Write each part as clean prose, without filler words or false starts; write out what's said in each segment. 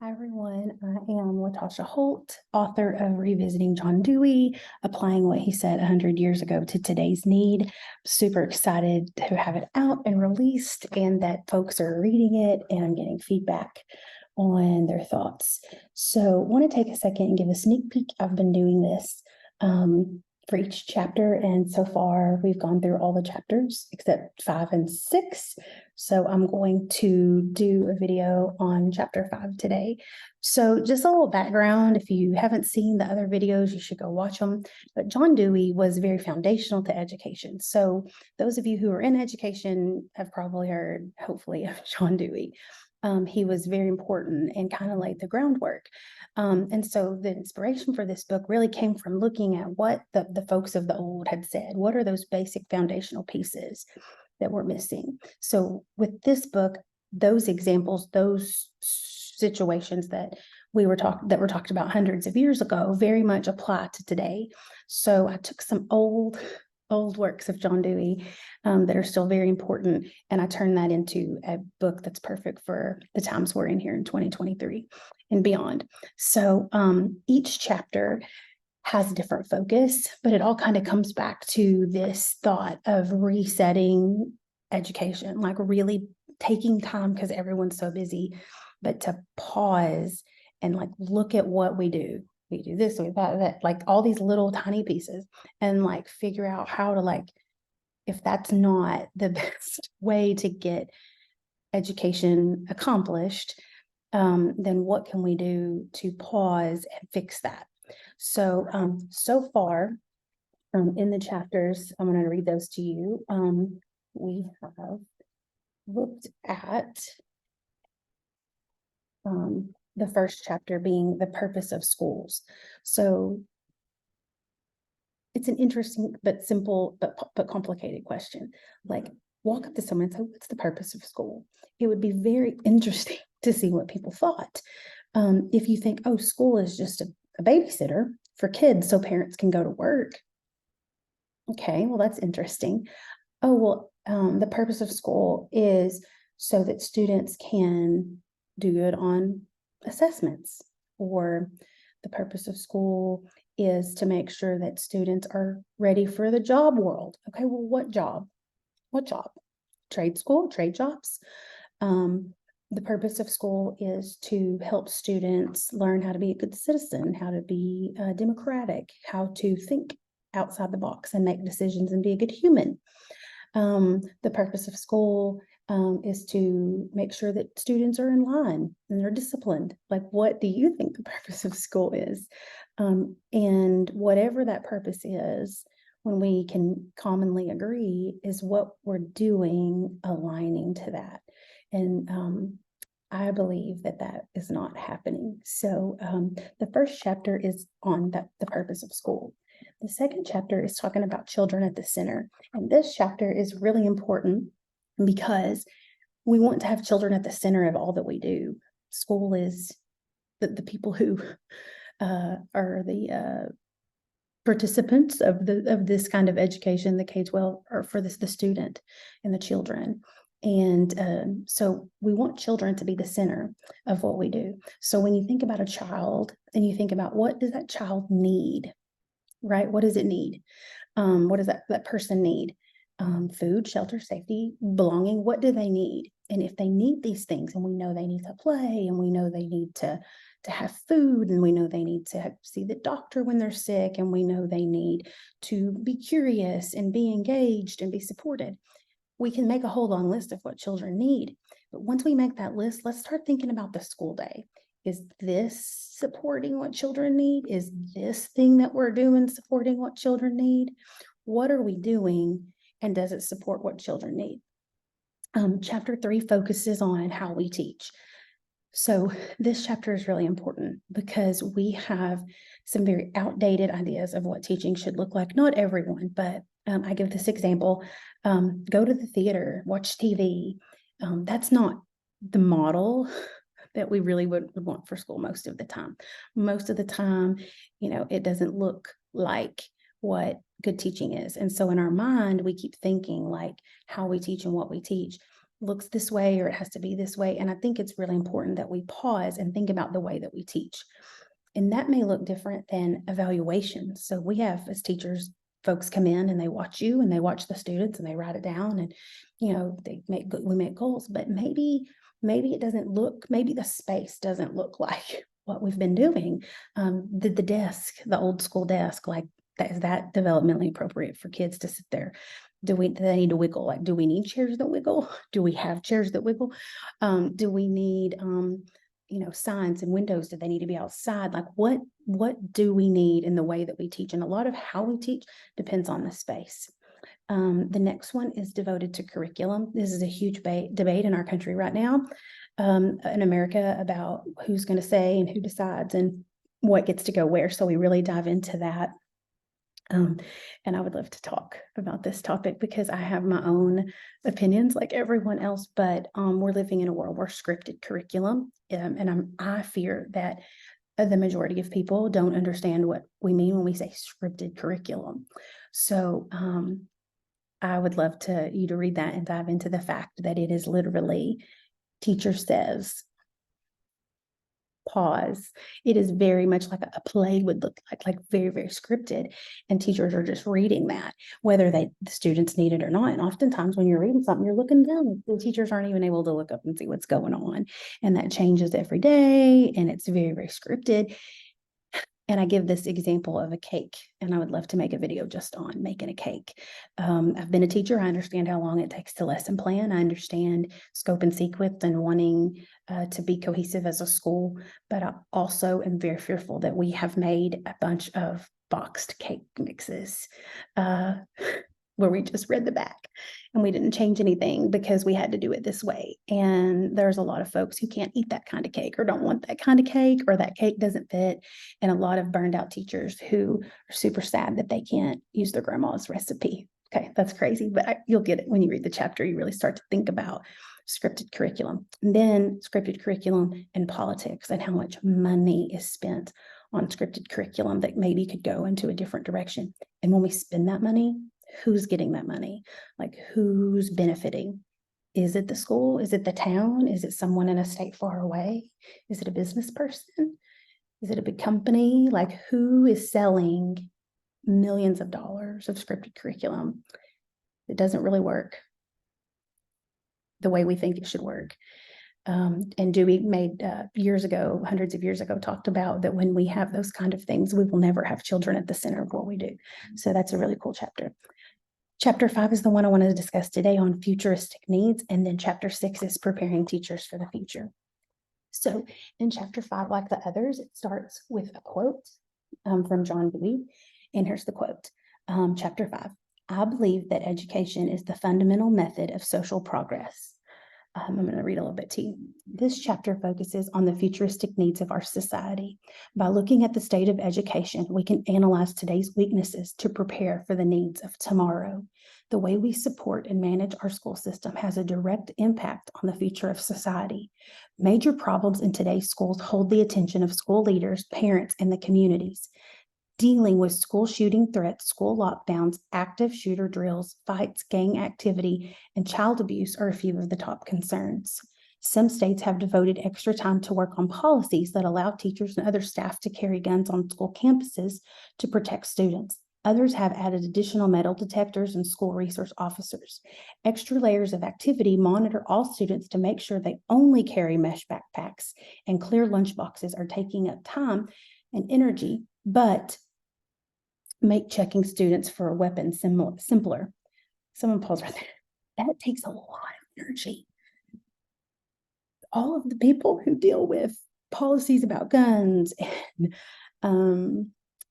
Hi, everyone. I am Latasha Holt, author of Revisiting John Dewey, applying what he said 100 years ago to today's need. Super excited to have it out and released, and that folks are reading it and I'm getting feedback on their thoughts. So, want to take a second and give a sneak peek. I've been doing this for each chapter, and so far we've gone through all the chapters except 5 and 6. So I'm going to do a video on chapter 5 today. So just a little background, if you haven't seen the other videos, you should go watch them. But John Dewey was very foundational to education. So those of you who are in education have probably heard, hopefully, of John Dewey. He was very important and kind of laid the groundwork. And so the inspiration for this book really came from looking at what the folks of the old had said. What are those basic foundational pieces that we're missing? So with this book, those examples, those situations that were talked about hundreds of years ago very much apply to today. So I took some old works of John Dewey that are still very important, and I turned that into a book that's perfect for the times we're in here in 2023 and beyond. So each chapter has a different focus, but it all kind of comes back to this thought of resetting education, like really taking time because everyone's so busy, but to pause and like look at what we do. We do this, we do that, like all these little tiny pieces, and like figure out how to, like, if that's not the best way to get education accomplished, then what can we do to pause and fix that? So, so far in the chapters, I'm going to read those to you. We have looked at the first chapter being the purpose of schools. So it's an interesting but simple but complicated question. Like, walk up to someone and say, what's the purpose of school? It would be very interesting to see what people thought. If you think, oh, school is just a babysitter for kids so parents can go to work. Okay, well, that's interesting. Oh, well, the purpose of school is so that students can do good on assessments, or the purpose of school is to make sure that students are ready for the job world. Okay, well, what job? What job? Trade school, trade jobs. The purpose of school is to help students learn how to be a good citizen, how to be democratic, how to think outside the box and make decisions and be a good human. The purpose of school is to make sure that students are in line and they're disciplined. Like, what do you think the purpose of school is? And whatever that purpose is, when we can commonly agree, is what we're doing aligning to that. And I believe that that is not happening. So the first chapter is on the purpose of school. The second chapter is talking about children at the center. And this chapter is really important because we want to have children at the center of all that we do. School is the people who are the participants of this kind of education, the K-12, or for the student and the children. And so we want children to be the center of what we do. So when you think about a child and you think about, what does that child need, right? What does it need? What does that person need? Food, shelter, safety, belonging. What do they need? And if they need these things, and we know they need to play, and we know they need to have food, and we know they need to see the doctor when they're sick, and we know they need to be curious and be engaged and be supported, we can make a whole long list of what children need. But once we make that list, let's start thinking about the school day. Is this supporting what children need? Is this thing that we're doing supporting what children need? What are we doing, and does it support what children need? Chapter 3 focuses on how we teach. So this chapter is really important because we have some very outdated ideas of what teaching should look like. Not everyone, but I give this example. Go to the theater, watch TV. That's not the model that we really would want for school most of the time. Most of the time, it doesn't look like what good teaching is. And so in our mind, we keep thinking like how we teach and what we teach. looks this way or it has to be this way. And I think it's really important that we pause and think about the way that we teach. And that may look different than evaluations. So we have, as teachers, folks come in and they watch you and they watch the students and they write it down, and we make goals, but maybe it doesn't look, maybe the space doesn't look like what we've been doing. The desk, the old school desk, like that, is that developmentally appropriate for kids to sit there? Do they need to wiggle? Like, do we need chairs that wiggle? Do we have chairs that wiggle? Do we need signs and windows? Do they need to be outside? Like, what do we need in the way that we teach? And a lot of how we teach depends on the space. The next one is devoted to curriculum. This is a huge debate in our country right now, in America, about who's going to say and who decides and what gets to go where. So we really dive into that. And I would love to talk about this topic because I have my own opinions like everyone else, but we're living in a world where scripted curriculum, and I fear that the majority of people don't understand what we mean when we say scripted curriculum. So I would love you to read that and dive into the fact that it is literally, teacher says, pause. It is very much like a play would look like very, very scripted. And teachers are just reading that, whether the students need it or not. And oftentimes when you're reading something, you're looking down. The teachers aren't even able to look up and see what's going on. And that changes every day. And it's very, very scripted. And I give this example of a cake, and I would love to make a video just on making a cake. I've been a teacher. I understand how long it takes to lesson plan. I understand scope and sequence and wanting to be cohesive as a school, but I also am very fearful that we have made a bunch of boxed cake mixes where we just read the back and we didn't change anything because we had to do it this way. And there's a lot of folks who can't eat that kind of cake or don't want that kind of cake, or that cake doesn't fit. And a lot of burned out teachers who are super sad that they can't use their grandma's recipe. Okay, that's crazy, but you'll get it when you read the chapter. You really start to think about scripted curriculum, and then scripted curriculum and politics, and how much money is spent on scripted curriculum that maybe could go into a different direction. And when we spend that money, who's getting that money? Like, who's benefiting? Is it the school? Is it the town? Is it someone in a state far away? Is it a business person? Is it a big company? Like, who is selling millions of dollars of scripted curriculum? It doesn't really work the way we think it should work. And Dewey made years ago, hundreds of years ago, talked about that when we have those kind of things, we will never have children at the center of what we do. So that's a really cool chapter. Chapter 5 is the one I want to discuss today, on futuristic needs. And then chapter 6 is preparing teachers for the future. So in chapter 5, like the others, it starts with a quote from John Dewey. And here's the quote. Chapter 5, I believe that education is the fundamental method of social progress. I'm going to read a little bit to you. This chapter focuses on the futuristic needs of our society. By looking at the state of education, we can analyze today's weaknesses to prepare for the needs of tomorrow. The way we support and manage our school system has a direct impact on the future of society. Major problems in today's schools hold the attention of school leaders, parents, and the communities. Dealing with school shooting threats, school lockdowns, active shooter drills, fights, gang activity, and child abuse are a few of the top concerns. Some states have devoted extra time to work on policies that allow teachers and other staff to carry guns on school campuses to protect students. Others have added additional metal detectors and school resource officers. Extra layers of activity monitor all students to make sure they only carry mesh backpacks, and clear lunchboxes are taking up time and energy, but make checking students for a weapon simpler. Someone pause right there. That takes a lot of energy. All of the people who deal with policies about guns and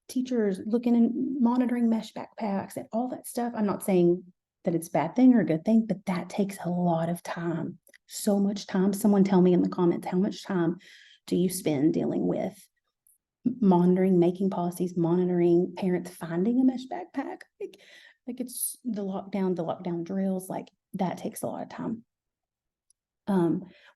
teachers looking and monitoring mesh backpacks and all that stuff. I'm not saying that it's a bad thing or a good thing, but that takes a lot of time. So much time. Someone tell me in the comments, how much time do you spend dealing with monitoring, making policies, monitoring parents finding a mesh backpack? Like it's the lockdown drills, like that takes a lot of time.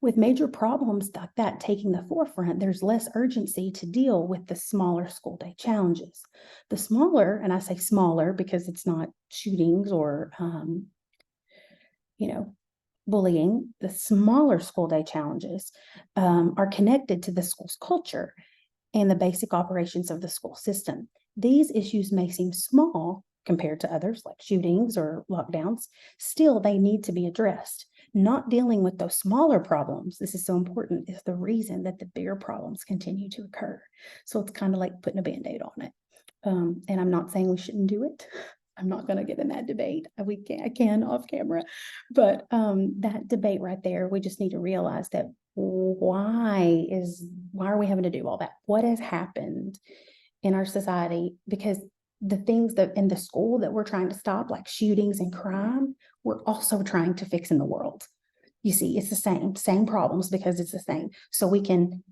With major problems like that taking the forefront, there's less urgency to deal with the smaller school day challenges. The smaller, and I say smaller because it's not shootings or, bullying, the smaller school day challenges are connected to the school's culture and the basic operations of the school system. These issues may seem small compared to others like shootings or lockdowns. Still, they need to be addressed. Not dealing with those smaller problems, this is so important, is the reason that the bigger problems continue to occur. So it's kind of like putting a Band-Aid on it. And I'm not saying we shouldn't do it. I'm not going to get in that debate. I can off camera, but that debate right there, we just need to realize that why are we having to do all that? What has happened in our society? Because the things that in the school that we're trying to stop, like shootings and crime, we're also trying to fix in the world. You see, it's the same problems because it's the same. So we can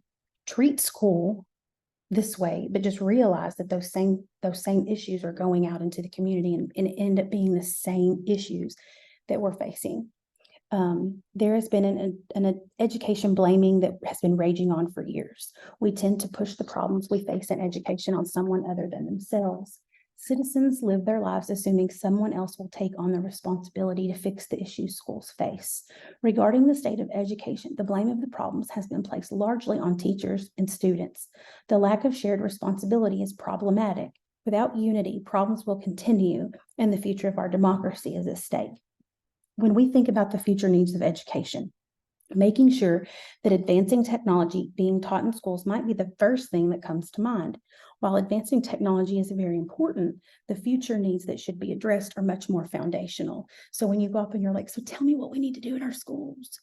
treat school this way, but just realize that those same issues are going out into the community and end up being the same issues that we're facing. There has been an education blaming that has been raging on for years. We tend to push the problems we face in education on someone other than themselves. Citizens live their lives assuming someone else will take on the responsibility to fix the issues schools face. Regarding the state of education, the blame of the problems has been placed largely on teachers and students. The lack of shared responsibility is problematic. Without unity, problems will continue, and the future of our democracy is at stake. When we think about the future needs of education, making sure that advancing technology being taught in schools might be the first thing that comes to mind. While advancing technology is very important, the future needs that should be addressed are much more foundational. So when you go up and you're like, so tell me what we need to do in our schools.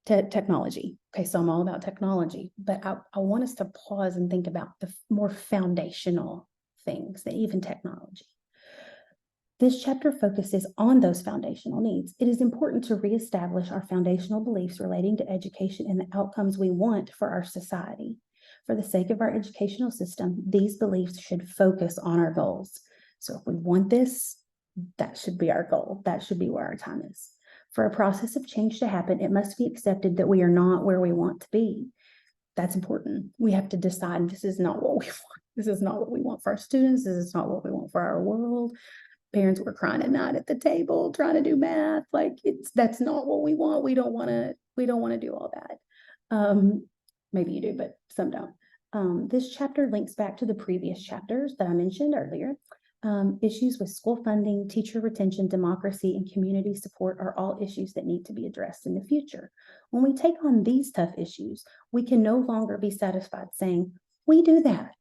Technology. Okay, so I'm all about technology, but I want us to pause and think about the more foundational things than even technology. This chapter focuses on those foundational needs. It is important to reestablish our foundational beliefs relating to education and the outcomes we want for our society. For the sake of our educational system, these beliefs should focus on our goals. So if we want this, that should be our goal. That should be where our time is. For a process of change to happen, it must be accepted that we are not where we want to be. That's important. We have to decide this is not what we want. This is not what we want for our students. This is not what we want for our world. Parents were crying at night at the table trying to do math. Like that's not what we want. We don't want to do all that. Maybe you do, but some don't. This chapter links back to the previous chapters that I mentioned earlier. Issues with school funding, teacher retention, democracy, and community support are all issues that need to be addressed in the future. When we take on these tough issues, we can no longer be satisfied saying, we do that,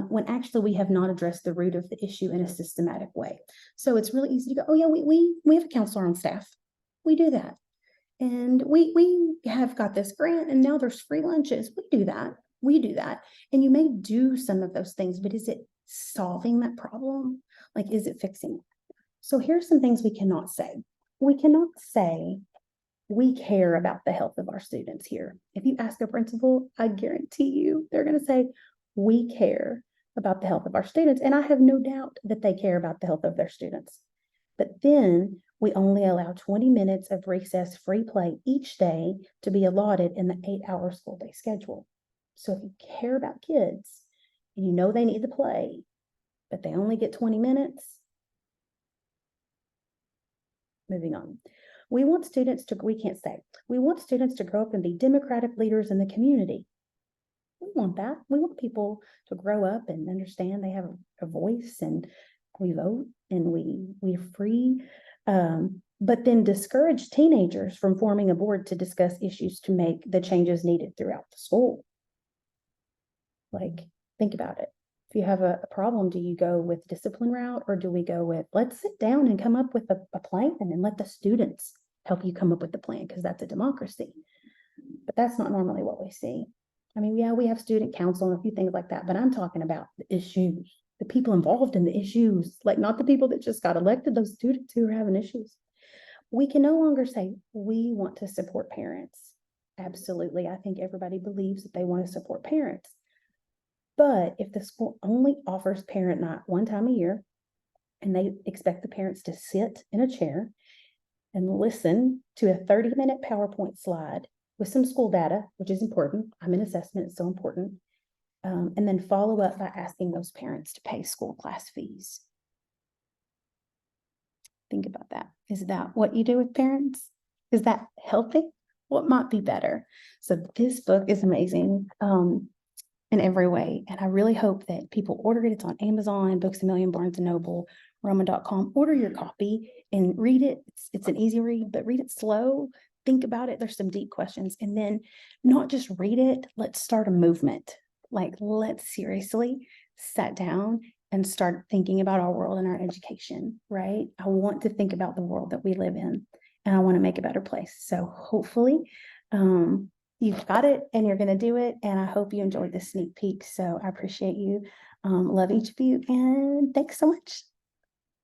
when actually we have not addressed the root of the issue in a systematic way. So it's really easy to go, oh yeah, we have a counselor on staff. We do that. And we have got this grant and now there's free lunches. We do that. And you may do some of those things, but is it solving that problem? Like, is it fixing it? So here's some things we cannot say. We cannot say we care about the health of our students here. If you ask a principal, I guarantee you they're going to say, we care about the health of our students. And I have no doubt that they care about the health of their students. But then we only allow 20 minutes of recess free play each day to be allotted in the 8-hour school day schedule. So if you care about kids and you know they need to play, but they only get 20 minutes, moving on. We want students to grow up and be democratic leaders in the community. We want that. We want people to grow up and understand they have a voice and we vote and we're free. But then discourage teenagers from forming a board to discuss issues to make the changes needed throughout the school. Like, think about it. If you have a problem, do you go with discipline route or do we go with, let's sit down and come up with a plan and let the students help you come up with the plan because that's a democracy. But that's not normally what we see. I mean, yeah, we have student council and a few things like that, but I'm talking about the issues, the people involved in the issues, like not the people that just got elected, those students who are having issues. We can no longer say we want to support parents. Absolutely. I think everybody believes that they want to support parents. But if the school only offers parent night one time a year and they expect the parents to sit in a chair and listen to a 30-minute PowerPoint slide with some school data, which is important. I'm in assessment, it's so important. And then follow up by asking those parents to pay school class fees. Think about that. Is that what you do with parents? Is that healthy? What might be better? So this book is amazing in every way. And I really hope that people order it. It's on Amazon, Books A Million, Barnes & Noble, Roma.com. Order your copy and read it. It's an easy read, but read it slow. Think about it. There's some deep questions. And then not just read it, let's start a movement. Like, let's seriously sit down and start thinking about our world and our education, right? I want to think about the world that we live in, and I want to make a better place. So hopefully, you've got it and you're going to do it. And I hope you enjoyed this sneak peek. So I appreciate you. Love each of you. And thanks so much.